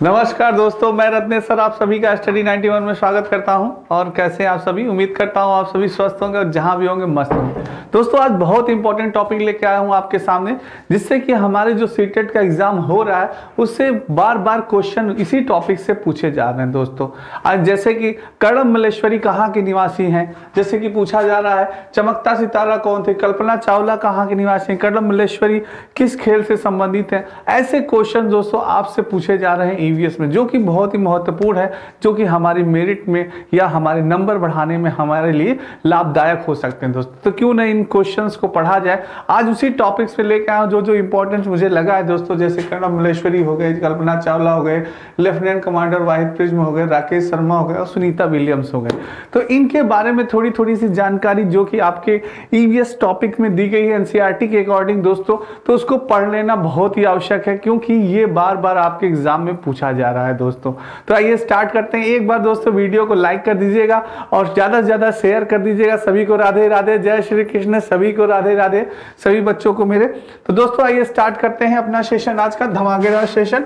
नमस्कार दोस्तों, मैं रत्नेश सर आप सभी का स्टडी 91 में स्वागत करता हूं। और कैसे हैं आप सभी? उम्मीद करता हूं आप सभी स्वस्थ होंगे और जहां भी होंगे मस्त होंगे। दोस्तों आज बहुत इंपॉर्टेंट टॉपिक लेके आया हूं आपके सामने, जिससे कि हमारे जो सीटेट का एग्जाम हो रहा है उससे बार बार क्वेश्चन इसी टॉपिक से पूछे जा रहे हैं। दोस्तों आज जैसे कि कर्णम मल्लेश्वरी कहाँ के निवासी हैं, जैसे कि पूछा जा रहा है चमकता सितारा कौन थे, कल्पना चावला कहाँ के निवासी हैं, कर्णम मल्लेश्वरी किस खेल से संबंधित है। ऐसे क्वेश्चन दोस्तों आपसे पूछे जा रहे हैं ईवीएस में, जो कि बहुत ही महत्वपूर्ण है, जो कि हमारी मेरिट में या हमारे नंबर बढ़ाने में हमारे लिए लाभदायक हो सकते हैं। दोस्तों तो क्यों नहीं इन क्वेश्चंस को पढ़ा जाए। आज उसी टॉपिक्स पे लेके आया जो जो इंपॉर्टेंट मुझे लगा है दोस्तों, जैसे कर्णम मल्लेश्वरी हो गए, कल्पना चावला हो गए, लेफ्टिनेंट कमांडर वाहिद प्रिज्म हो गए, राकेश शर्मा हो गए और सुनीता विलियम्स हो गए। तो इनके बारे में थोड़ी सी जानकारी जो कि आपके ईवीएस टॉपिक में दी गई है एनसीईआरटी के अकॉर्डिंग दोस्तों, तो उसको पढ़ लेना बहुत ही आवश्यक है, क्योंकि ये बार बार आपके एग्जाम में पूछा जा रहा है दोस्तों। तो आइए स्टार्ट करते हैं। एक बार दोस्तों वीडियो को लाइक कर दीजिएगा और ज्यादा से ज्यादा शेयर कर दीजिएगा। सभी को राधे राधे, जय श्री कृष्ण, सभी को राधे राधे, सभी बच्चों को मेरे। तो दोस्तों आइए स्टार्ट करते हैं अपना सेशन, आज का धमाकेदार सेशन।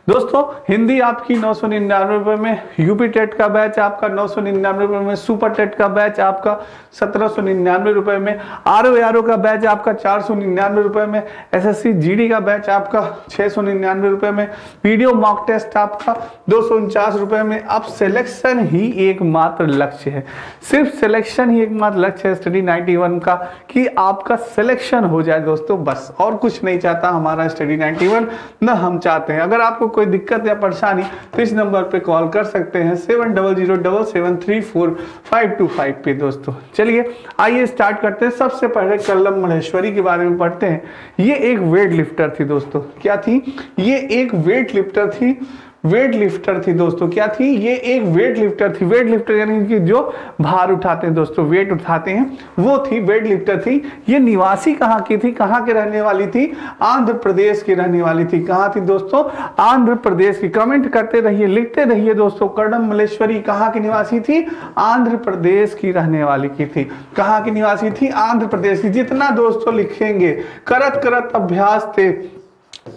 दोस्तों हिंदी आपकी 999 रुपए में, यूपी टेट का बैच आपका 999 रुपए में, सुपर टेट का बैच आपका 1799 रुपए में, आरओ का बैच आपका 499 रुपए में, एसएससी जीडी का बैच आपका 699 रुपए में, वीडियो मॉक टेस्ट आपका 249 रुपए में। अब सिलेक्शन ही एकमात्र लक्ष्य है, सिर्फ सिलेक्शन ही एकमात्र लक्ष्य है स्टडी 91 का, कि आपका सिलेक्शन हो जाए दोस्तों, बस और कुछ नहीं चाहता हमारा स्टडी 91, न हम चाहते हैं। अगर आपको कोई दिक्कत या परेशानी तो इस नंबर पे कॉल कर सकते हैं 7007734525 पे दोस्तों। चलिए आइए स्टार्ट करते हैं। सबसे पहले कर्णम मल्लेश्वरी के बारे में पढ़ते हैं। ये एक वेट लिफ्टर थी दोस्तों। क्या थी? ये एक वेट लिफ्टर थी, वेट लिफ्टर थी दोस्तों। क्या थी? ये एक वेट लिफ्टर थी। वेट लिफ्टर यानी कि जो भार उठाते हैं दोस्तों, वेट उठाते हैं, वो थी, वेट लिफ्टर थी। ये निवासी कहाँ की थी, कहाँ के रहने वाली थी? आंध्र प्रदेश की रहने वाली थी। कहाँ थी दोस्तों? आंध्र प्रदेश की। कमेंट करते रहिए, लिखते रहिए दोस्तों। कर्णम मल्लेश्वरी कहाँ की निवासी थी? आंध्र प्रदेश की रहने वाली की थी। कहाँ की निवासी थी? आंध्र प्रदेश की। जितना दोस्तों लिखेंगे, करत करत अभ्यास थे,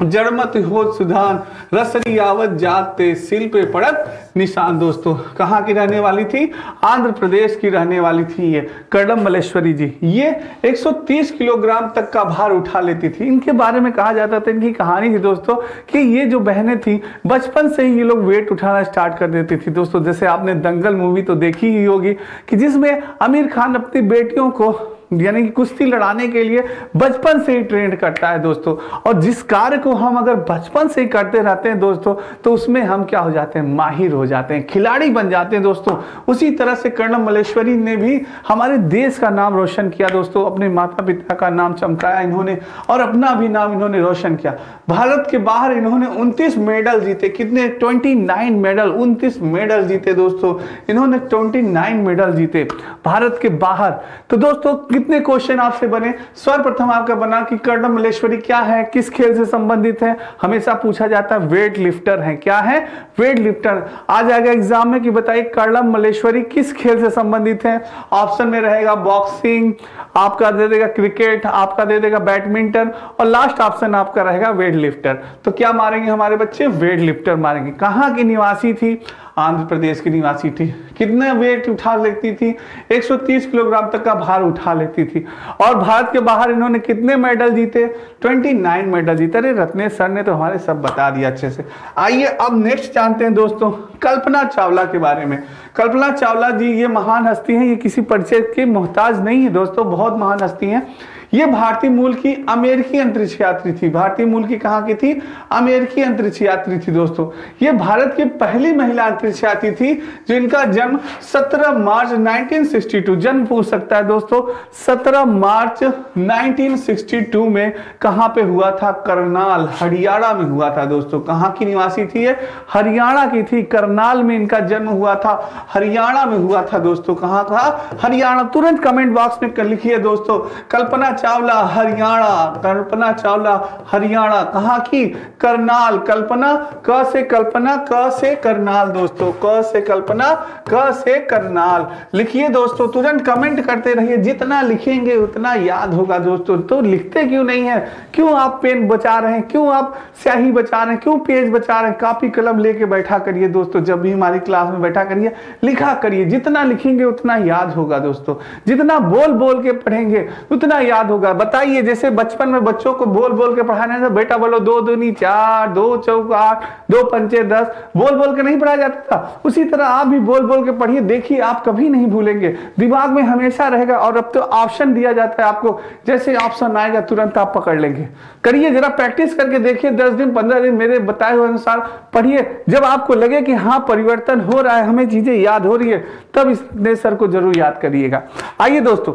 जड़मत हो सुधान, रसरी आवत जाते, सिल पे पड़त निशान। दोस्तों कहाँ की रहने वाली थी? आंध्र प्रदेश की रहने वाली थी ये कर्णम मल्लेश्वरी जी। ये 130 किलोग्राम तक का भार उठा लेती थी। इनके बारे में कहा जाता था, इनकी कहानी थी दोस्तों, कि ये जो बहनें थी बचपन से ही ये लोग वेट उठाना स्टार्ट कर देती थी दोस्तों। जैसे आपने दंगल मूवी तो देखी ही होगी, कि जिसमें आमिर खान अपनी बेटियों को यानी कि कुश्ती लड़ाने के लिए बचपन से ही ट्रेंड करता है दोस्तों। और जिस कार्य को हम अगर बचपन से ही करते रहते हैं दोस्तों, तो उसमें हम क्या हो जाते हैं? माहिर हो जाते हैं, खिलाड़ी बन जाते हैं दोस्तों। उसी तरह से कर्णम मल्लेश्वरी ने भी हमारे देश का नाम रोशन किया दोस्तों। अपने माता पिता का नाम चमकाया इन्होंने और अपना भी नाम इन्होंने रोशन किया। भारत के बाहर इन्होंने 29 मेडल जीते। कितने? 29 मेडल, 29 मेडल जीते दोस्तों। इन्होंने 29 मेडल जीते भारत के बाहर। तो दोस्तों कितने क्वेश्चन आपसे बने? सर्वप्रथम आपका बना कि कर्णम मल्लेश्वरी क्या है, किस खेल से संबंधित है। हमेशा पूछा जाता है वेट लिफ्टर है। क्या है? Weight lifter. आ जाएगा एग्जाम में कि बताइए कर्णम मल्लेश्वरी किस खेल से संबंधित है। ऑप्शन में रहेगा बॉक्सिंग, आपका दे देगा क्रिकेट, आपका दे देगा बैडमिंटन, और लास्ट ऑप्शन आपका रहेगा वेट लिफ्टर। तो क्या मारेंगे हमारे बच्चे? वेट लिफ्टर मारेंगे। कहाँ की निवासी थी? आंध्र प्रदेश की निवासी थी। कितने वेट उठा लेती थी? 130 किलोग्राम तक का भार उठा लेती थी। और भारत के बाहर इन्होंने कितने मेडल जीते? 29 मेडल जीते। अरे रत्नेश सर ने तो हमारे सब बता दिया अच्छे से। आइए अब नेक्स्ट जानते हैं दोस्तों कल्पना चावला के बारे में। कल्पना चावला जी ये महान हस्ती हैं, ये किसी परिचय के मोहताज नहीं है दोस्तों, बहुत महान हस्ती हैं। ये भारतीय मूल की अमेरिकी अंतरिक्ष यात्री थी। भारतीय मूल की कहाँ की थी? अमेरिकी अंतरिक्ष यात्री थी दोस्तों। ये भारत की पहली महिला अंतरिक्ष यात्री थी, जिनका जन्म 17 मार्च 1962, जन्म पूछ सकता है दोस्तों, 17 मार्च 1962 में कहाँ पे हुआ था? करनाल, हरियाणा में हुआ था दोस्तों। कहाँ की निवासी थी ये? हरियाणा की थी। करनाल में इनका जन्म हुआ था, हरियाणा में हुआ था दोस्तों। कहाँ का? हरियाणा। तुरंत कमेंट बॉक्स में लिखिए दोस्तों कल्पना चावला हरियाणा, कल्पना चावला हरियाणा कहाँ की? करनाल। कल्पना क से कल्पना, क से करनाल दोस्तों, क से कल्पना, क से करनाल। लिखिए दोस्तों, तुरंत कमेंट करते रहिए, जितना लिखेंगे उतना याद होगा दोस्तों। तो लिखते क्यों नहीं है? क्यों आप पेन बचा रहे हैं? क्यों आप स्याही बचा रहे हैं? क्यों पेज बचा रहे हैं? कॉपी कलम लेके बैठा करिए दोस्तों, जब भी हमारी क्लास में बैठा करिए, लिखा करिए। जितना लिखेंगे उतना याद होगा दोस्तों, जितना बोल बोल के पढ़ेंगे उतना याद होगा। बताइए, जैसे बचपन में बच्चों को बोल बोल के पढ़ाने से, बेटा बोलो 2 दूनी 4, 2 चौक 8, 2 पंचे 10, बोल बोल के नहीं पढ़ाया जाता था। उसी तरह आप भी बोल बोल के पढ़िए, देखिए आप कभी नहीं भूलेंगे, दिमाग में हमेशा रहेगा। और अब तो ऑप्शन दिया जाता है आपको, जैसे ऑप्शन आएगा तुरंत आप पकड़ लेंगे। करिए, जरा प्रैक्टिस करके देखिए, 10 दिन 15 दिन मेरे बताए हुए अनुसार पढ़िए। जब आपको लगे कि हाँ परिवर्तन हो रहा है, हमें चीजें याद हो रही है, तब इस सर को जरूर याद करिएगा। आइए दोस्तों,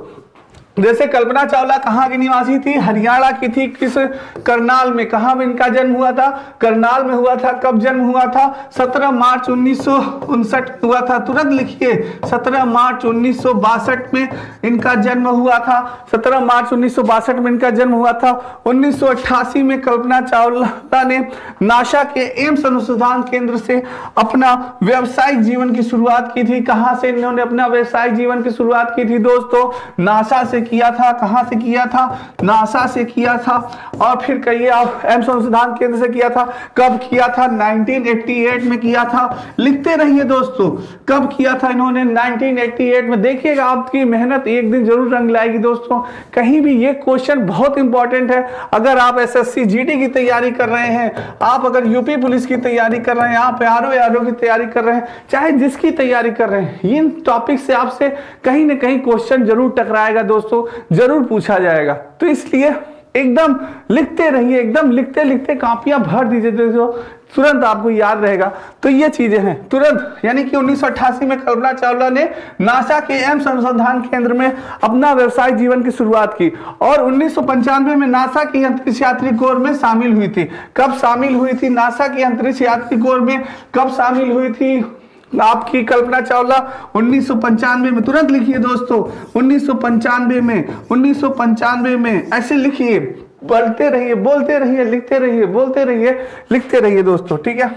जैसे कल्पना चावला कहाँ की निवासी थी? हरियाणा की थी। किस? करनाल में। कहाँ में इनका जन्म हुआ था? करनाल में हुआ था। कब जन्म हुआ था? 17 मार्च 1959 हुआ था। तुरंत लिखिए, 17 मार्च 1962 में इनका जन्म हुआ था। 17 मार्च 1962 में इनका जन्म हुआ था। 1988 में कल्पना चावला ने नासा के एम्स अनुसंधान केंद्र से अपना व्यवसायिक जीवन की शुरुआत की थी। कहाँ से इन्होंने अपना व्यवसायिक जीवन की शुरुआत की थी दोस्तों? नासा से किया था। कहां से किया था? नासा से किया था। और फिर कहिए आप, एम्स अनुसंधान केंद्र से किया था। कब किया था? 1988 में किया था। लिखते रहिए दोस्तों, कब किया था इन्होंने? 1988 में। देखिएगा आपकी मेहनत एक दिन जरूर रंग लाएगी दोस्तों। कहीं भी ये क्वेश्चन बहुत इंपॉर्टेंट है। अगर आप एसएससी जीडी की तैयारी कर रहे हैं, आप अगर यूपी पुलिस की तैयारी कर रहे हैं, आप आरओ की तैयारी कर रहे हैं, चाहे जिसकी तैयारी कर रहे हैं, इन टॉपिक से आपसे कहीं ना कहीं क्वेश्चन जरूर टकराएगा दोस्तों, जरूर पूछा जाएगा। तो इसलिए एकदम लिखते रहिए, एकदम लिखते लिखते कापियां भर दीजिए दोस्तों, तुरंत आपको याद रहेगा। तो ये चीजें हैं तुरंत, यानी कि 1988 में कल्पना चावला ने नासा के एम्स अनुसंधान केंद्र में अपना व्यवसायिक जीवन की शुरुआत की और 1995 में नासा की अंतरिक्ष यात्री कोर में शामिल हुई थी। कब शामिल हुई थी नासा की अंतरिक्ष यात्री कोर में? कब शामिल हुई थी आपकी कल्पना चावला? 1995 में। तुरंत लिखिए दोस्तों, 1995 में। 1995 में ऐसे लिखिए, बोलते रहिए, बोलते रहिए, लिखते रहिए, बोलते रहिए, लिखते रहिए दोस्तों, ठीक है।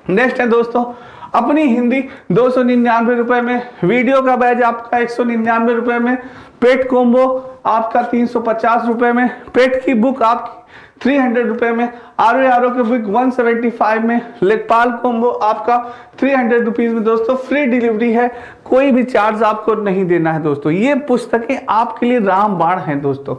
नेक्स्ट है दोस्तों, अपनी हिंदी 299 रुपए में, वीडियो का बैच आपका 199 रुपए में, पेट कॉम्बो आपका 350 रुपए में, पेट की बुक आपकी 300 रुपए में, आरओ के बुक 175 में, लेखपाल कॉम्बो आपका 300 रुपीज में दोस्तों। फ्री डिलीवरी है, कोई भी चार्ज आपको नहीं देना है दोस्तों। ये पुस्तकें आपके लिए रामबाण हैं दोस्तों,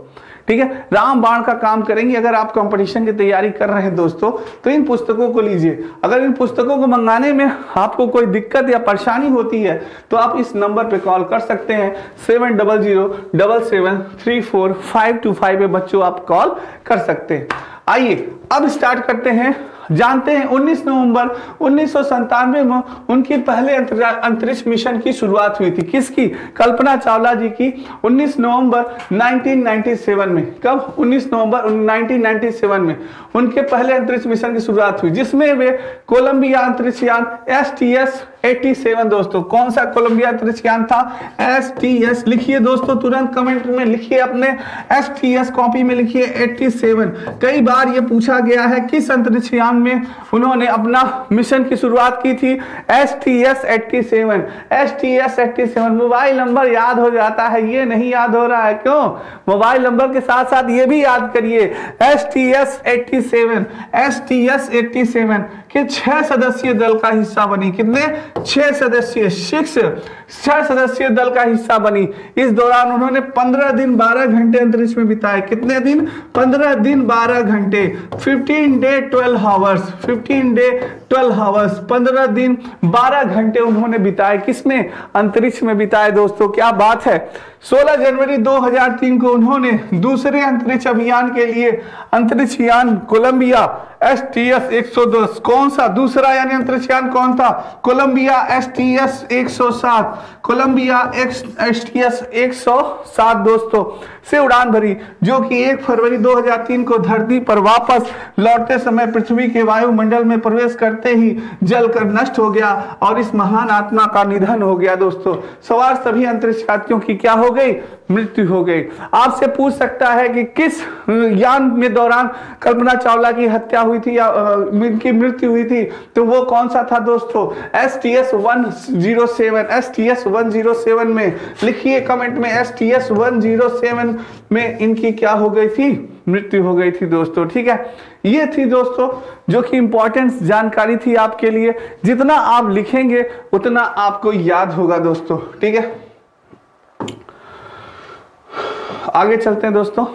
ठीक है, रामबाण का काम करेंगे। अगर आप कंपटीशन की तैयारी कर रहे हैं दोस्तों, तो इन पुस्तकों को लीजिए। अगर इन पुस्तकों को मंगाने में आपको कोई दिक्कत या परेशानी होती है तो आप इस नंबर पे कॉल कर सकते हैं, 7007734525 पे बच्चों आप कॉल कर सकते हैं। आइए अब स्टार्ट करते हैं। जानते हैं 19 नवंबर 1997 में उनकी पहले अंतरिक्ष मिशन की शुरुआत हुई थी। किसकी? कल्पना चावला जी की। 19 नवंबर 1997 में। कब? 19 नवंबर 1997 में उनके पहले अंतरिक्ष मिशन की शुरुआत हुई, जिसमें वे कोलंबिया अंतरिक्ष यान STS-87 दोस्तों। कौन सा कोलंबिया अंतरिक्ष यान था? STS। लिखिए दोस्तों, तुरंत कमेंट में लिखिए, अपने STS कॉपी में लिखिए 87। कई बार ये पूछा गया है किस अंतरिक्ष यान में उन्होंने अपना मिशन की शुरुआत की थी? STS-87। STS-87। मोबाइल नंबर याद हो जाता है, ये नहीं याद हो रहा है, क्यों? मोबाइल नंबर के साथ साथ ये भी याद करिए, STS-87। STS-87 के 6 सदस्यीय दल का हिस्सा बनी। कितने? 6 सदस्यीय, 6 सदस्यीय दल का हिस्सा बनी। इस दौरान उन्होंने 15 दिन 12 घंटे अंतरिक्ष में बिताए। कितने दिन? 15 दिन 12 घंटे, 15 डे 12 आवर्स, 15 डे 12 आवर्स, 15 दिन 12 घंटे उन्होंने बिताए। किसमें? अंतरिक्ष में बिताए दोस्तों। क्या बात है। 16 जनवरी 2003 को उन्होंने दूसरे अंतरिक्ष अभियान के लिए अंतरिक्ष यान कोलंबिया STS-110। कौन सा दूसरा यानी अंतरिक्ष यान कौन था? Colombia STS-107। कोलंबिया STS-107 दोस्तों से उड़ान भरी, जो कि 1 फरवरी 2003 को धरती पर वापस लौटते समय पृथ्वी के वायुमंडल में प्रवेश करते ही जलकर नष्ट हो गया और इस महान आत्मा का निधन हो गया दोस्तों। सवार सभी अंतरिक्ष यात्रियों की क्या हो गई? मृत्यु हो गई। आपसे पूछ सकता है कि किस यान में दौरान कल्पना चावला की हत्या हुई थी या इनकी मृत्यु हुई थी, तो वो कौन सा था दोस्तों? STS-107। STS-107 में लिखिए कमेंट में, STS-107 में इनकी क्या हो गई थी? मृत्यु हो गई थी दोस्तों। ठीक है, ये थी दोस्तों जो कि इंपॉर्टेंट जानकारी थी आपके लिए। जितना आप लिखेंगे उतना आपको याद होगा दोस्तों। ठीक है, आगे चलते हैं दोस्तों।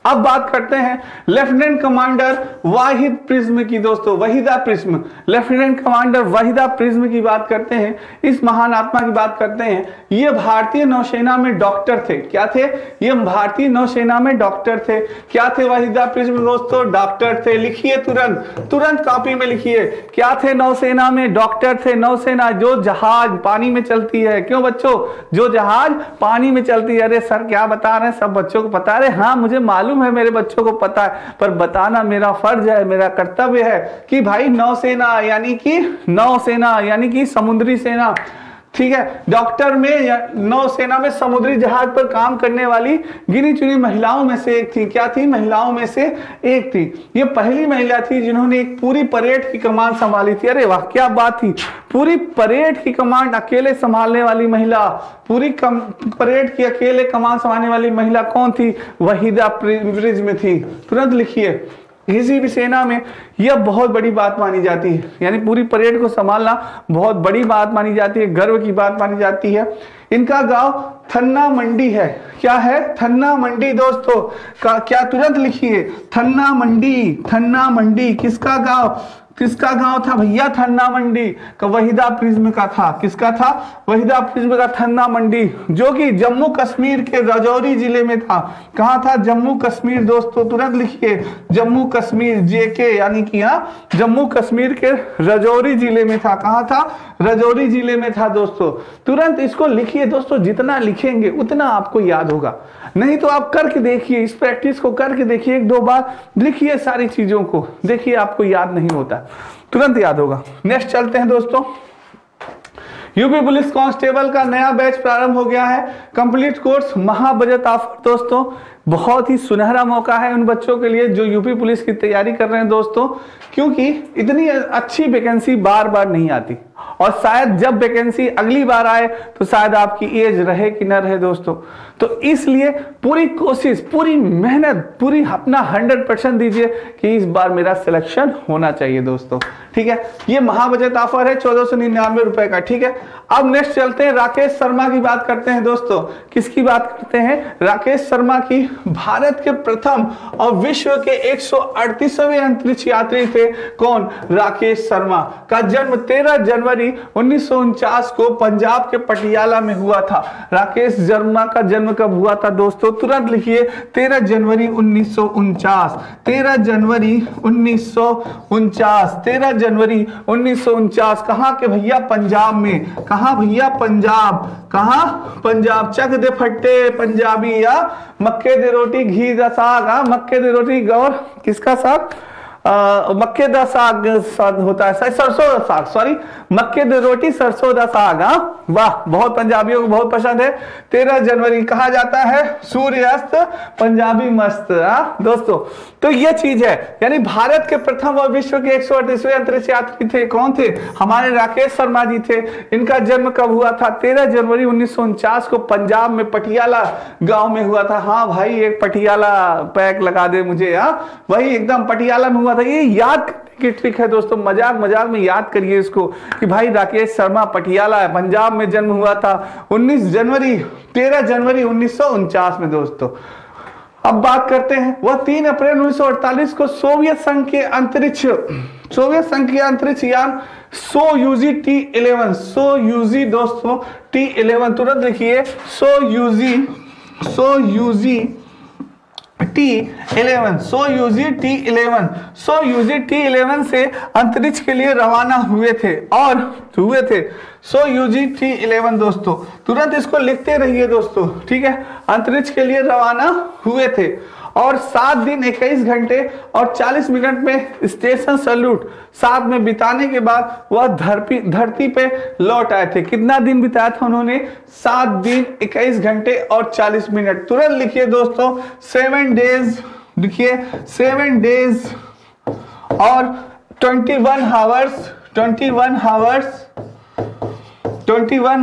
अब बात करते हैं लेफ्टिनेंट कमांडर वाहिद प्रिज्म की दोस्तों, Waheeda prism. Lieutenant commander Waheeda prism की बात करते हैं, इस महान आत्मा की बात करते हैं। ये भारतीय नौसेना में डॉक्टर थे। क्या थे? ये भारतीय नौसेना में डॉक्टर थे। क्या थे वहीदा प्रिज्म दोस्तों? डॉक्टर थे। लिखिए तुरंत कॉपी में लिखिए, क्या थे? नौसेना में डॉक्टर थे। नौसेना जो जहाज पानी में चलती है, क्यों बच्चों? जो जहाज पानी में चलती है। अरे सर क्या बता रहे हैं, सब बच्चों को पता है? हाँ मुझे मालूम है, मेरे बच्चों को पता है, पर बताना मेरा फर्ज है, मेरा कर्तव्य है कि भाई नौसेना यानी कि समुद्री सेना। ठीक है, डॉक्टर में नौसेना में समुद्री जहाज पर काम करने वाली गिनी चुनी महिलाओं में से एक थी। क्या थी? महिलाओं में से एक थी। ये पहली महिला थी जिन्होंने एक पूरी परेड की कमान संभाली थी। अरे वाह क्या बात थी, पूरी परेड की कमान अकेले संभालने वाली महिला, पूरी परेड की अकेले कमान संभालने वाली महिला कौन थी? वहीदा प्रिज्म थी। तुरंत लिखिए, किसी भी सेना में यह बहुत बड़ी बात मानी जाती है, यानी पूरी परेड को संभालना बहुत बड़ी बात मानी जाती है, गर्व की बात मानी जाती है। इनका गांव थन्ना मंडी है। क्या है? थन्ना मंडी दोस्तों का। क्या? तुरंत लिखिए, थन्ना मंडी किसका गांव था भैया? थन्ना मंडी का वहीदा प्रिज्म का था। किसका था? वहीदा प्रिज्म का थन्ना मंडी, जो कि जम्मू कश्मीर के राजौरी जिले में था। कहां था? जम्मू कश्मीर दोस्तों। तुरंत लिखिए, जम्मू कश्मीर, JK यानी कि जम्मू कश्मीर के राजौरी जिले में था। कहां था? राजौरी जिले में था दोस्तों। तुरंत इसको लिखिए दोस्तों, जितना लिखेंगे उतना आपको याद होगा। नहीं तो आप करके देखिए, इस प्रैक्टिस को करके देखिए, 1-2 बार लिखिए सारी चीजों को, देखिए आपको याद नहीं होता, तुरंत याद होगा। नेक्स्ट चलते हैं दोस्तों। यूपी पुलिस कांस्टेबल का नया बैच प्रारंभ हो गया है। कंप्लीट कोर्स महाबजट ऑफर दोस्तों, बहुत ही सुनहरा मौका है उन बच्चों के लिए जो यूपी पुलिस की तैयारी कर रहे हैं दोस्तों, क्योंकि इतनी अच्छी वैकेंसी बार बार नहीं आती, और शायद जब वैकेंसी अगली बार आए तो शायद आपकी एज रहे कि न रहे दोस्तों। तो इसलिए पूरी कोशिश, पूरी मेहनत, पूरी अपना 100% दीजिए कि इस बार मेरा सिलेक्शन होना चाहिए दोस्तों। ठीक है, ये महाबजट ऑफर है 1499 रुपए का। ठीक है, अब नेक्स्ट चलते हैं, राकेश शर्मा की बात करते हैं दोस्तों। किसकी बात करते हैं? राकेश शर्मा की। भारत के प्रथम और विश्व के 138वें अंतरिक्ष यात्री थे। कौन? राकेश शर्मा। का जन्म 13 जनवरी 1949 को पंजाब के पटियाला में हुआ था। राकेश शर्मा का जन्म कब हुआ था दोस्तों? तुरंत लिखिए, 13 जनवरी 1949। 13 जनवरी 1949। 13 जनवरी 1949। कहां के भैया? पंजाब में। कहां भैया? पंजाब। कहां? पंजाब। चक दे फट्टे पंजाबी, या मक्के दे रोटी घी दा साग। मक्के दे रोटी और किसका साग? मक्के दा साग होता है, सरसों दा साग, सॉरी, मक्के दी रोटी सरसों दा साग। वाह, बहुत पंजाबियों को बहुत पसंद है। 13 जनवरी कहा जाता है सूर्यास्त पंजाबी मस्त। दोस्तों तो ये चीज है, यानी भारत के प्रथम और विश्व के 138वें अंतरिक्ष यात्री थे। कौन थे? हमारे राकेश शर्मा जी थे। इनका जन्म कब हुआ था? 13 जनवरी 1949 को पंजाब में पटियाला गांव में हुआ था। हाँ भाई, एक पटियाला पैक लगा दे मुझे। वही एकदम पटियाला में हुआ था। ये याद करने की ट्रिक है दोस्तों, मजाक मजाक में याद करिए इसको कि भाई राकेश शर्मा पटियाला है, पंजाब में जन्म हुआ था 13 जनवरी 1949 में दोस्तों। अब बात करते हैं, वह 3 अप्रैल 1948 को सोवियत संघ के अंतरिक्ष यान सोयूजी T11 दोस्तों T11 तुरंत लिखिए, सोयूजी T11 से अंतरिक्ष के लिए रवाना हुए थे सोयूजी T11 दोस्तों, तुरंत इसको लिखते रहिए दोस्तों। ठीक है, अंतरिक्ष के लिए रवाना हुए थे और 7 दिन 21 घंटे और 40 मिनट में स्टेशन सैल्यूट साथ में बिताने के बाद वह धरती पे लौट आए थे। कितना दिन बिताया था उन्होंने? 7 दिन 21 घंटे और 40 मिनट। तुरंत लिखिए दोस्तों 7 डेज, लिखिए 7 डेज और 21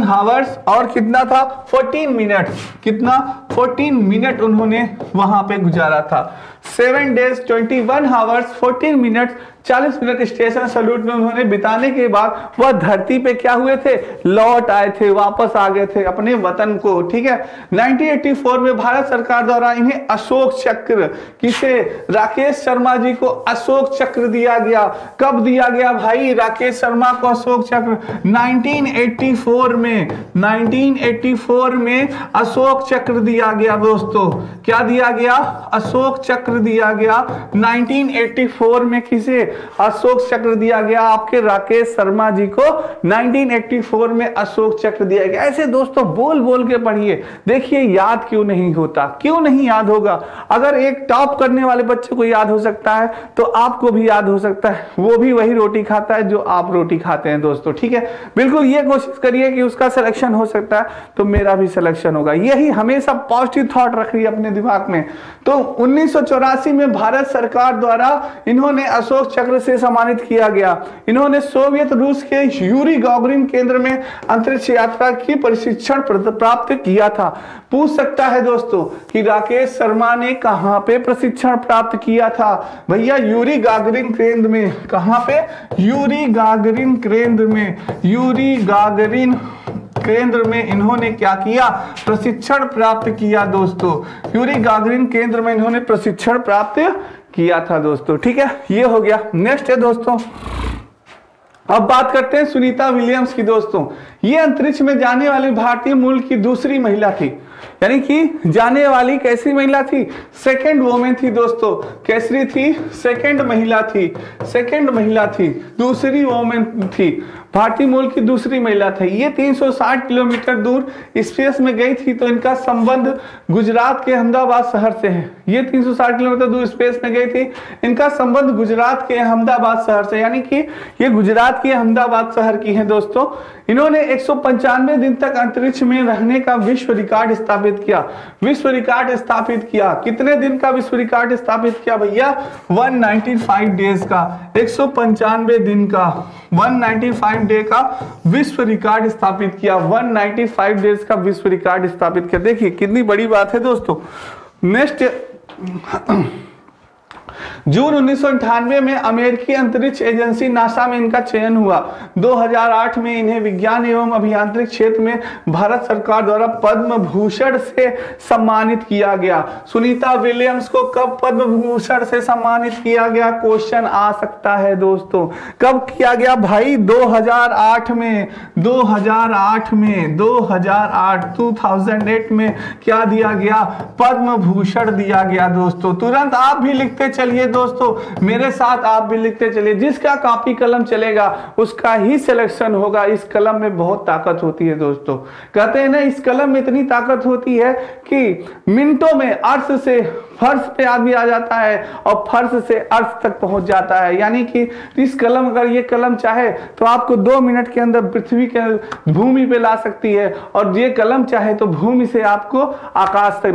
हावर्स और कितना था? 14 मिनट। कितना? 14 मिनट उन्होंने वहां पे गुजारा था। 7 days 21 hours 14 minute 40 minute station salute में उन्होंने बिताने के बाद वह धरती पे क्या हुए थे? लौट आए थे, वापस आ गए थे अपने वतन को। ठीक है। 1984 में भारत सरकार द्वारा इन्हें अशोक चक्र, किसे? राकेश शर्मा जी को अशोक चक्र दिया गया। कब दिया गया भाई राकेश शर्मा को अशोक चक्र? 1984 में, 1984 में अशोक चक्र दिया गया दोस्तों। क्या दिया गया? अशोक चक्र दिया गया 1984 में। किसे? अशोक चक्र दिया गया आपके राकेश शर्मा जी को 1984 में अशोक चक्र दिया गया। ऐसे दोस्तों बोल बोल के पढ़िए, देखिए याद क्यों नहीं होता, क्यों नहीं याद होगा। अगर एक टॉप करने वाले बच्चे को याद हो सकता है तो आपको भी याद हो सकता है। वो भी वही रोटी खाता है जो आप रोटी खाते हैं दोस्तों। ठीक है, बिल्कुल ये कोशिश करिए कि उसका सिलेक्शन हो सकता है तो मेरा भी सिलेक्शन होगा। यही हमेशा पॉजिटिव थॉट रखिए अपने दिमाग में। तो 1984 में भारत सरकार द्वारा इन्होंने अशोक चक्र से सम्मानित किया गया। इन्होंने सोवियत रूस के यूरी गागरिन केंद्र में अंतरिक्ष यात्रा की प्रशिक्षण प्राप्त किया था। पूछ सकता है दोस्तों कि राकेश शर्मा ने कहां पे प्रशिक्षण प्राप्त किया था? भैया यूरी गागरिन केंद्र में। कहां पे? यूरी गागरिन केंद्र में। यूरी गागरिन केंद्र में इन्होंने क्या किया? प्रशिक्षण प्राप्त किया दोस्तों। यूरी गागरिन केंद्र में इन्होंने प्रशिक्षण प्राप्त किया था दोस्तों। ठीक है, ये हो गया। नेक्स्ट है दोस्तों, अब बात करते हैं सुनीता विलियम्स की दोस्तों। ये अंतरिक्ष में जाने वाली भारतीय मूल की दूसरी महिला थी। यानी कि जाने वाली कैसी महिला थी? सेकंड वोमेन थी दोस्तों। कैसी थी? सेकंड महिला थी। सेकंड महिला थी, दूसरी वोमेन थी, भारतीय मूल की दूसरी महिला थी। ये 360 किलोमीटर दूर स्पेस में गई थी। तो इनका संबंध गुजरात के अहमदाबाद शहर से है। ये 360 किलोमीटर दूर स्पेस में गई थी, इनका संबंध गुजरात के अहमदाबाद शहर से, यानी कि ये गुजरात के अहमदाबाद शहर की है दोस्तों। इन्होंने 195 दिन तक अंतरिक्ष में रहने का विश्व रिकॉर्ड स्थापित किया। विश्व रिकॉर्ड स्थापित किया। कितने दिन का विश्व रिकॉर्ड स्थापित किया भैया? 195 डेज का, 195 दिन का, 195 डे का विश्व रिकॉर्ड स्थापित किया। 195 डेज का विश्व रिकॉर्ड स्थापित किया। देखिए कितनी बड़ी बात है दोस्तों। नेक्स्ट, जून 1998 में अमेरिकी अंतरिक्ष एजेंसी नासा में इनका चयन हुआ। 2008 में इन्हें विज्ञान एवं अभियांत्रिक क्षेत्र में भारत सरकार द्वारा पद्म भूषण से सम्मानित किया गया। सुनीता विलियम्स को कब पद्म भूषण से सम्मानित किया गया? क्वेश्चन आ सकता है दोस्तों। कब किया गया भाई? 2008 में। 2008 में क्या दिया गया? पद्म भूषण दिया गया दोस्तों। तुरंत आप भी लिखते चलिए दोस्तों, मेरे साथ आप भी लिखते चलिए। जिसका कॉपी कलम चलेगा उसका ही सिलेक्शन होगा। इस कलम में बहुत ताकत होती है दोस्तों। कहते हैं ना, इस कलम में इतनी ताकत होती है कि मिनटों में अर्थ से फर्श पे आदमी आ जाता है और फर्श से अर्थ तक पहुंच जाता है। यानी कि इस कलम, अगर ये कलम चाहे तो आपको 2 मिनट के अंदर पृथ्वी के भूमि पे ला सकती है, और ये कलम चाहे तो भूमि से आपको आकाश तक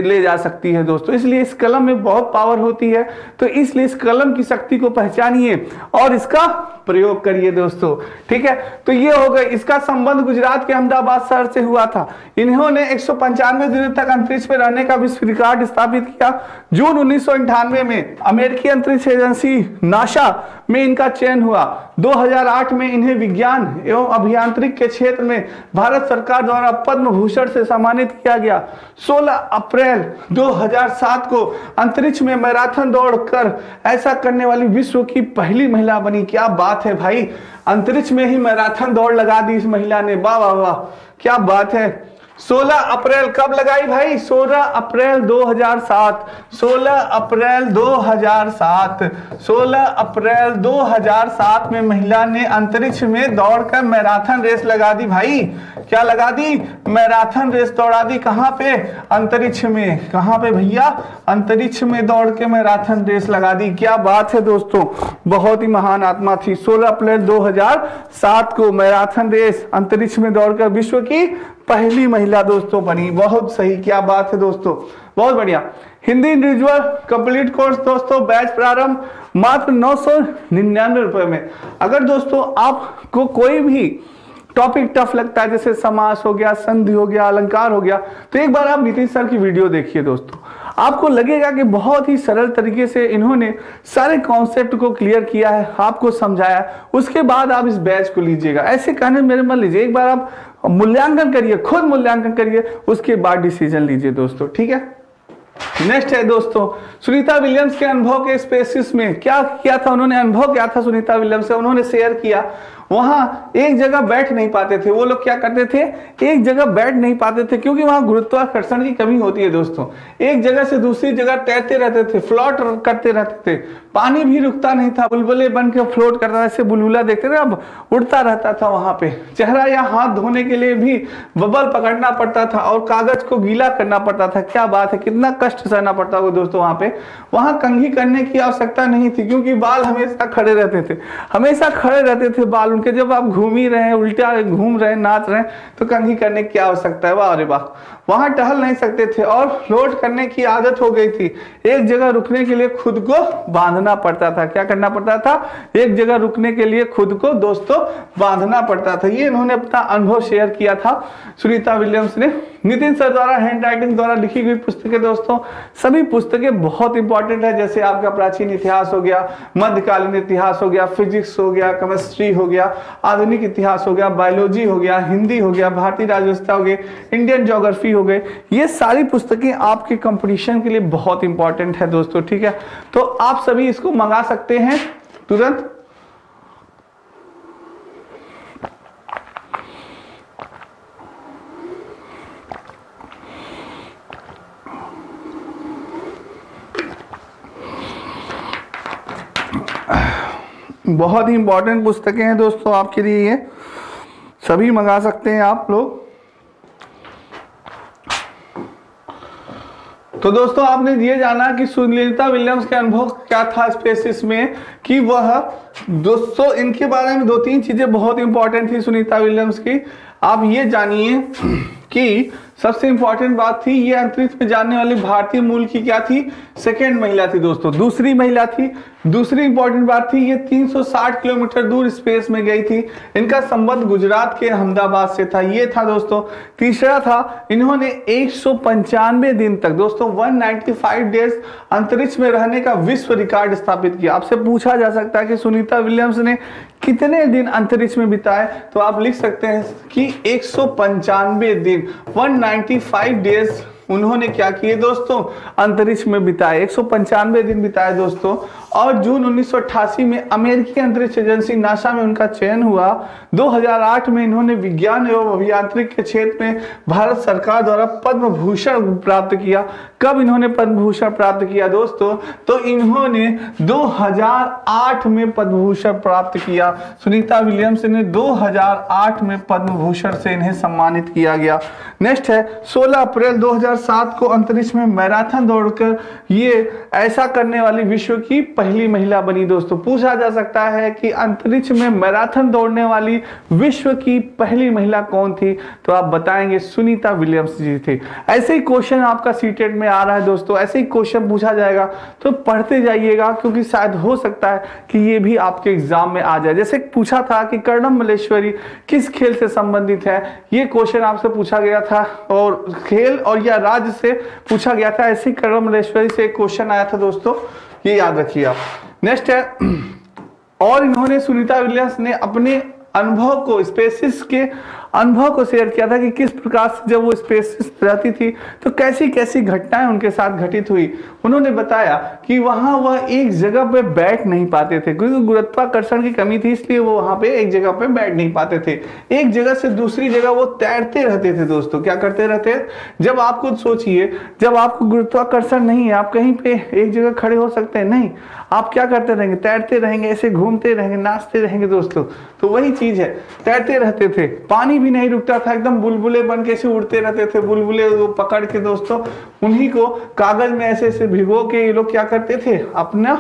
ले जा सकती है दोस्तों। इसलिए इस कलम में बहुत पावर होती है। तो इसलिए इस कलम की शक्ति को पहचानिए और इसका प्रयोग करिए दोस्तों। ठीक है, तो ये हो गए। इसका संबंध गुजरात के अहमदाबाद शहर से हुआ था। इन्होंने 195 दिनों तक अंतरिक्ष में रहने का विश्व रिकॉर्ड स्थापित किया। जून 1998 में अमेरिकी अंतरिक्ष एजेंसी नासा में इनका चयन हुआ। 2008 में इन्हें विज्ञान एवं अभियांत्रिक के क्षेत्र में भारत सरकार द्वारा पद्म भूषण से सम्मानित किया गया। 16 अप्रैल 2007 को अंतरिक्ष में मैराथन दौड़ कर ऐसा करने वाली विश्व की पहली महिला बनी। क्या बात है भाई, अंतरिक्ष में ही मैराथन दौड़ लगा दी इस महिला ने। वाह वाह वाह, क्या बात है। 16 अप्रैल कब लगाई भाई? 16 अप्रैल 2007। 16 अप्रैल 2007। 16 अप्रैल 2007 में महिला ने अंतरिक्ष में दौड़कर मैराथन रेस लगा दी भाई। क्या लगा दी? मैराथन रेस दौड़ा दी। कहां पे? अंतरिक्ष में। कहां पे भैया? अंतरिक्ष में दौड़ के मैराथन रेस लगा दी। क्या बात है दोस्तों, बहुत ही महान आत्मा थी। 16 अप्रैल 2007 को मैराथन रेस अंतरिक्ष में दौड़कर विश्व की पहली महिला दोस्तों बनी। बहुत सही, क्या बात है दोस्तों, बहुत बढ़िया। हिंदी इंडिविजुअल कंप्लीट कोर्स दोस्तों बैच प्रारंभ मात्र 999 रुपए में। अगर दोस्तों आपको कोई भी टॉपिक टफ लगता है, जैसे समास हो गया, संधि हो गया, अलंकार हो गया, तो एक बार आप नीतीश सर की वीडियो देखिए दोस्तों। आपको लगेगा कि बहुत ही सरल तरीके से इन्होंने सारे कॉन्सेप्ट को क्लियर किया है, आपको समझाया। उसके बाद आप इस बैच को लीजिएगा। ऐसे कहने मेरे मत लीजिए, एक बार आप मूल्यांकन करिए, खुद मूल्यांकन करिए, उसके बाद डिसीजन लीजिए दोस्तों, ठीक है। नेक्स्ट है दोस्तों सुनीता विलियम्स के अनुभव के स्पेसिस में क्या किया था उन्होंने? अनुभव क्या था सुनीता विलियम्स से? उन्होंने शेयर किया वहां एक जगह बैठ नहीं पाते थे वो लोग। क्या करते थे? एक जगह बैठ नहीं पाते थे क्योंकि वहां गुरुत्वाकर्षण की कमी होती है दोस्तों। एक जगह से दूसरी जगह तैरते रहते थे, फ्लोट करते रहते थे, पानी भी रुकता नहीं था, बुलबुले बन के फ्लोट करता था। ऐसे बुलबुला देखते थे, अब उड़ता रहता था वहां पे। चेहरा या हाथ धोने के लिए भी बबल पकड़ना पड़ता था और कागज को गीला करना पड़ता था। क्या बात है, कितना कष्ट सहना पड़ता होगा दोस्तों वहां पे। वहां कंघी करने की आवश्यकता नहीं थी क्योंकि बाल हमेशा खड़े रहते थे, हमेशा खड़े रहते थे बाल उनके। जब आप घूम ही रहे हैं, उल्टा घूम रहे हैं, नाच रहे हैं, तो कंघी करने की आवश्यकता है। वाह अरे वाह। वहां टहल नहीं सकते थे और फ्लोट करने की आदत हो गई थी। एक जगह रुकने के लिए खुद को बांधना पड़ता था। क्या करना पड़ता था? एक जगह रुकने के लिए खुद को दोस्तों बांधना पड़ता था। ये इन्होंने अपना अनुभव शेयर किया था सुनीता विलियम्स ने। नितिन सर द्वारा हैंड राइटिंग द्वारा लिखी गई पुस्तकें दोस्तों, सभी पुस्तकें बहुत इंपॉर्टेंट है। जैसे आपका प्राचीन इतिहास हो गया, मध्यकालीन इतिहास हो गया, फिजिक्स हो गया, केमिस्ट्री हो गया, आधुनिक इतिहास हो गया, बायोलॉजी हो गया, हिंदी हो गया, भारतीय राजव्यवस्था हो गई, इंडियन ज्योग्राफी हो गए। ये सारी पुस्तकें आपके कंपटीशन के लिए बहुत इंपॉर्टेंट है दोस्तों, ठीक है। तो आप सभी इसको मंगा सकते हैं तुरंत। बहुत ही इंपॉर्टेंट पुस्तकें हैं दोस्तों आपके लिए, ये सभी मंगा सकते हैं आप लोग। तो दोस्तों आपने ये जाना कि सुनीता विलियम्स के अनुभव क्या था स्पेसिस में, कि वह दोस्तों इनके बारे में 2-3 चीजें बहुत इंपॉर्टेंट थी सुनीता विलियम्स की। आप ये जानिए कि सबसे इंपॉर्टेंट बात थी, ये अंतरिक्ष में जाने वाली भारतीय मूल की क्या थी? सेकेंड महिला थी दोस्तों, दूसरी महिला थी। दूसरी इंपॉर्टेंट बात थी, ये 360 किलोमीटर दूर स्पेस में गई थी। इनका संबंध गुजरात के अहमदाबाद से था। ये था दोस्तों। तीसरा था, इन्होंने 195 दिन तक दोस्तों 195 डेज अंतरिक्ष में रहने का विश्व रिकॉर्ड स्थापित किया। आपसे पूछा जा सकता है कि सुनीता विलियम्स ने कितने दिन अंतरिक्ष में बिताए, तो आप लिख सकते हैं कि 195 दिन, 195 डेज उन्होंने क्या किए दोस्तों? अंतरिक्ष में बिताए, 195 दिन बिताए दोस्तों। और जून 1988 में अमेरिकी अंतरिक्ष एजेंसी नासा में उनका चयन हुआ। 2008 में इन्होंने विज्ञान एवं अभियांत्रिकी के क्षेत्र में भारत सरकार द्वारा पद्म भूषण प्राप्त किया। कब इन्होंने पद्म भूषण प्राप्त किया दोस्तों? तो इन्होंने 2008 में पद्म भूषण प्राप्त किया। सुनीता विलियम्स ने 2008 में पद्म भूषण से इन्हें सम्मानित किया गया। नेक्स्ट है 16 अप्रैल 2007 को अंतरिक्ष में मैराथन दौड़कर ये ऐसा करने वाली विश्व की पहली महिला बनी दोस्तों। पूछा जा सकता है कि अंतरिक्ष में मैराथन दौड़ने वाली विश्व की पहली महिला कौन थी, तो आप बताएंगे सुनीता विलियम्स जी थी। ऐसे ही क्वेश्चन आपका सीटेट में आ रहा है दोस्तों, ऐसे ही क्वेश्चन पूछा जाएगा, तो पढ़ते जाइएगा क्योंकि शायद हो सकता है कि ये भी आपके एग्जाम में आ जाए। जैसे पूछा था कि कर्णम मल्लेश्वरी किस खेल से संबंधित है, ये क्वेश्चन आपसे पूछा गया था, और खेल और या राज्य से पूछा गया था। ऐसे ही कर्णम मल्लेश्वरी से एक क्वेश्चन आया था दोस्तों, ये याद रखिए आप। नेक्स्ट है, और इन्होंने सुनीता विलियम्स ने अपने अनुभव को, स्पेसिस के अनुभव को शेयर किया था कि किस प्रकार से जब वो स्पेस रहती थी तो कैसी कैसी घटनाएं उनके साथ घटित हुई। उन्होंने बताया कि वहां वह एक जगह पे बैठ नहीं पाते थे क्योंकि गुरुत्वाकर्षण की कमी थी, इसलिए वो वहां पे एक जगह पे बैठ नहीं पाते थे। एक जगह से दूसरी जगह वो तैरते रहते थे दोस्तों। क्या करते रहते? जब आप खुद सोचिए, जब आपको गुरुत्वाकर्षण नहीं है, आप कहीं पे एक जगह खड़े हो सकते हैं? नहीं। आप क्या करते रहेंगे? तैरते रहेंगे, ऐसे घूमते रहेंगे, नाचते रहेंगे दोस्तों। तो वही चीज है, तैरते रहते थे। पानी भी नहीं रुकता था, एकदम बुलबुले बन के से उड़ते रहते थे। बुलबुले को पकड़ के दोस्तों उन्हीं को कागज में ऐसे ऐसे भिगो के ये लोग क्या करते थे? अपना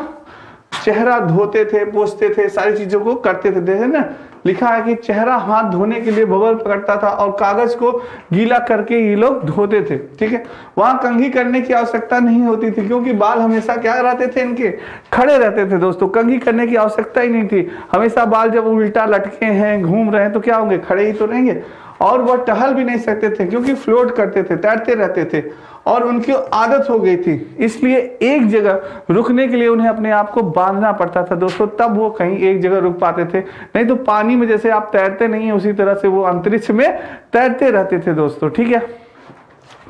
चेहरा धोते थे, पोंछते थे, सारी चीजों को करते थे। देखे ना, लिखा है कि चेहरा हाथ धोने के लिए बबल पकड़ता था और कागज को गीला करके ये लोग धोते थे। ठीक है, वहां कंघी करने की आवश्यकता नहीं होती थी क्योंकि बाल हमेशा क्या रहते थे? इनके खड़े रहते थे दोस्तों। कंघी करने की आवश्यकता ही नहीं थी। हमेशा बाल जब उल्टा लटके हैं, घूम रहे हैं, तो क्या होंगे? खड़े ही तो रहेंगे। और वह टहल भी नहीं सकते थे क्योंकि फ्लोट करते थे, तैरते रहते थे और उनकी आदत हो गई थी। इसलिए एक जगह रुकने के लिए उन्हें अपने आप को बांधना पड़ता था दोस्तों, तब वो कहीं एक जगह रुक पाते थे। नहीं तो पानी में जैसे आप तैरते नहीं है उसी तरह से वो अंतरिक्ष में तैरते रहते थे दोस्तों। ठीक है,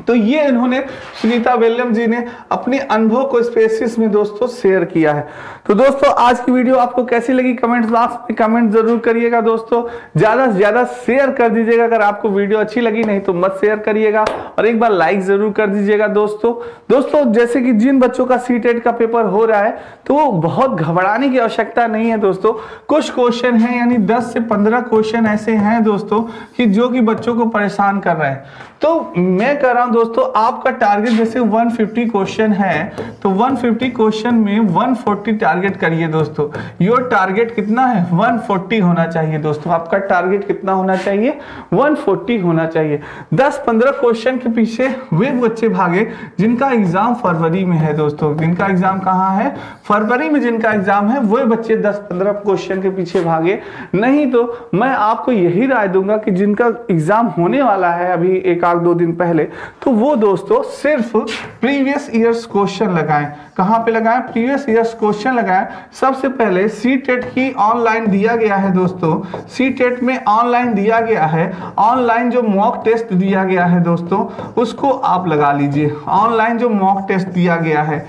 तो ये इन्होंने सुनीता विलियम जी ने अपने अनुभव को स्पेसिस में दोस्तों शेयर किया है। तो दोस्तों आज की वीडियो आपको कैसी लगी कमेंट बॉक्स में कमेंट जरूर करिएगा दोस्तों। ज्यादा से ज्यादा शेयर कर दीजिएगा। अगर आपको वीडियो अच्छी लगी, नहीं तो मत शेयर करिएगा और एक बार लाइक जरूर कर दीजिएगा दोस्तों। जैसे कि जिन बच्चों का सीटेट का पेपर हो रहा है तो बहुत घबराने की आवश्यकता नहीं है दोस्तों। कुछ क्वेश्चन है, यानी 10 से 15 क्वेश्चन ऐसे हैं दोस्तों कि जो कि बच्चों को परेशान कर रहे हैं। तो मैं कह रहा हूं दोस्तों, आपका टारगेट जैसे 150 क्वेश्चन है तो 150 क्वेश्चन में 140 टारगेट करिए दोस्तों। योर टारगेट कितना है? 140 होना चाहिए दोस्तों। आपका टारगेट कितना होना चाहिए? 140 होना चाहिए। 10-15 क्वेश्चन के पीछे वे बच्चे भागे जिनका एग्जाम फरवरी में है दोस्तों। जिनका एग्जाम कहाँ है? फरवरी में जिनका एग्जाम है वो बच्चे 10-15 क्वेश्चन के पीछे भागे। नहीं तो मैं आपको यही राय दूंगा कि जिनका एग्जाम होने वाला है अभी 1-2 दिन पहले, तो वो दोस्तों सिर्फ प्रीवियस ईयर्स क्वेश्चन लगाएं। कहां पे लगाएं? प्रीवियस ईयर्स क्वेश्चन लगाएं। सबसे पहले सीटेट ही ऑनलाइन दिया गया है दोस्तों। सीटेट में ऑनलाइन दिया गया है, ऑनलाइन जो मॉक टेस्ट दिया गया है दोस्तों उसको आप लगा लीजिए। ऑनलाइन जो मॉक टेस्ट दिया गया है,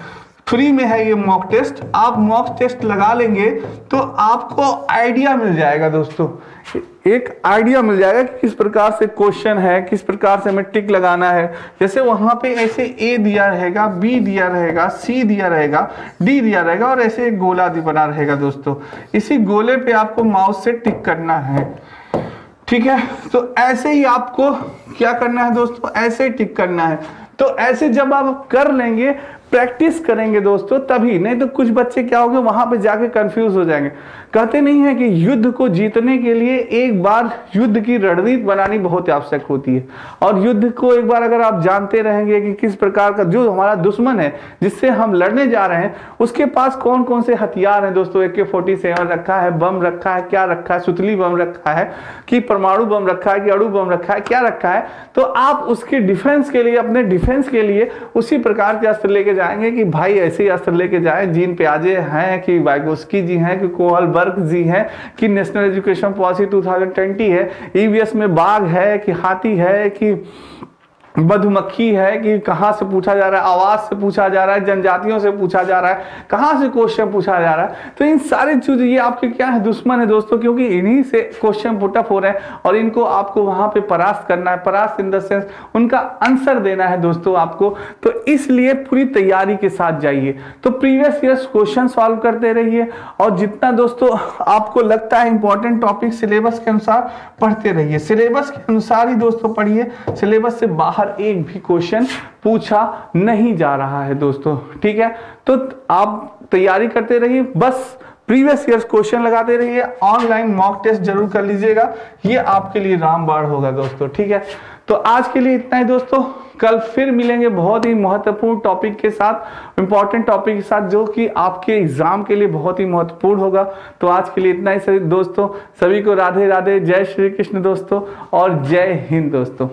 फ्री में है ये मॉक टेस्ट। आप मॉक टेस्ट लगा लेंगे तो आपको आइडिया मिल जाएगा दोस्तों। एक आइडिया मिल जाएगा कि किस प्रकार से क्वेश्चन है, किस प्रकार से हमें टिक लगाना है। जैसे वहां पे ऐसे ए दिया रहेगा, बी दिया रहेगा, सी दिया रहेगा, डी दिया रहेगा और ऐसे एक गोला बना रहेगा दोस्तों। इसी गोले पे आपको माउस से टिक करना है। ठीक है, तो ऐसे ही आपको क्या करना है दोस्तों? ऐसे ही टिक करना है। तो ऐसे जब आप कर लेंगे, प्रैक्टिस करेंगे दोस्तों, तभी। नहीं तो कुछ बच्चे क्या होंगे, वहां पे जाके कंफ्यूज हो जाएंगे। कहते नहीं है कि युद्ध को जीतने के लिए एक बार युद्ध की रणनीति बनानी बहुत आवश्यक होती है। और युद्ध को एक बार अगर आप जानते रहेंगे कि किस प्रकार का जो हमारा दुश्मन है जिससे हम लड़ने जा रहे हैं उसके पास कौन कौन से हथियार हैं दोस्तों। AK-47 रखा है, बम रखा है, क्या रखा है, सुतली बम रखा है कि परमाणु बम रखा है कि अणु बम रखा है, क्या रखा है, तो आप उसके डिफेंस के लिए, अपने डिफेंस के लिए उसी प्रकार के अस्त्र लेके जाएंगे कि भाई ऐसे ही अस्त्र लेके जाए। जीन प्याजे हैं कि वाइगोस्की जी हैं कि कोहलबर्ग जी हैं कि नेशनल एजुकेशन पॉलिसी 2020 है, EVS में बाघ है कि हाथी है कि मधुमक्खी है कि कहां से पूछा जा रहा है, आवाज से पूछा जा रहा है, जनजातियों से पूछा जा रहा है, कहां से क्वेश्चन पूछा जा रहा है। तो इन सारी चीजें ये आपके क्या है? दुश्मन है दोस्तों, क्योंकि इन्हीं से क्वेश्चन पुटअप हो रहे हैं और इनको आपको वहां पे परास्त करना है। परास्त इन द सेंस उनका आंसर देना है दोस्तों आपको। तो इसलिए पूरी तैयारी के साथ जाइए। तो प्रीवियस ईयर्स क्वेश्चन सॉल्व करते रहिए और जितना दोस्तों आपको लगता है इंपॉर्टेंट टॉपिक सिलेबस के अनुसार पढ़ते रहिए। सिलेबस के अनुसार ही दोस्तों पढ़िए, सिलेबस से बाहर एक भी क्वेश्चन पूछा नहीं जा रहा है दोस्तों। ठीक है, तो आप तैयारी करते रहिए, बस प्रीवियस ईयर्स क्वेश्चन लगाते रहिए। ऑनलाइन मॉक टेस्ट जरूर कर लीजिएगा, ये आपके लिए रामबाण होगा दोस्तों। ठीक है, तो आज के लिए इतना ही दोस्तों। कल फिर मिलेंगे बहुत ही महत्वपूर्ण टॉपिक के साथ, इंपॉर्टेंट टॉपिक के साथ, जो कि आपके एग्जाम के लिए बहुत ही महत्वपूर्ण होगा। तो आज के लिए इतना ही सभी दोस्तों। सभी को राधे राधे, जय श्री कृष्ण दोस्तों और जय हिंद दोस्तों।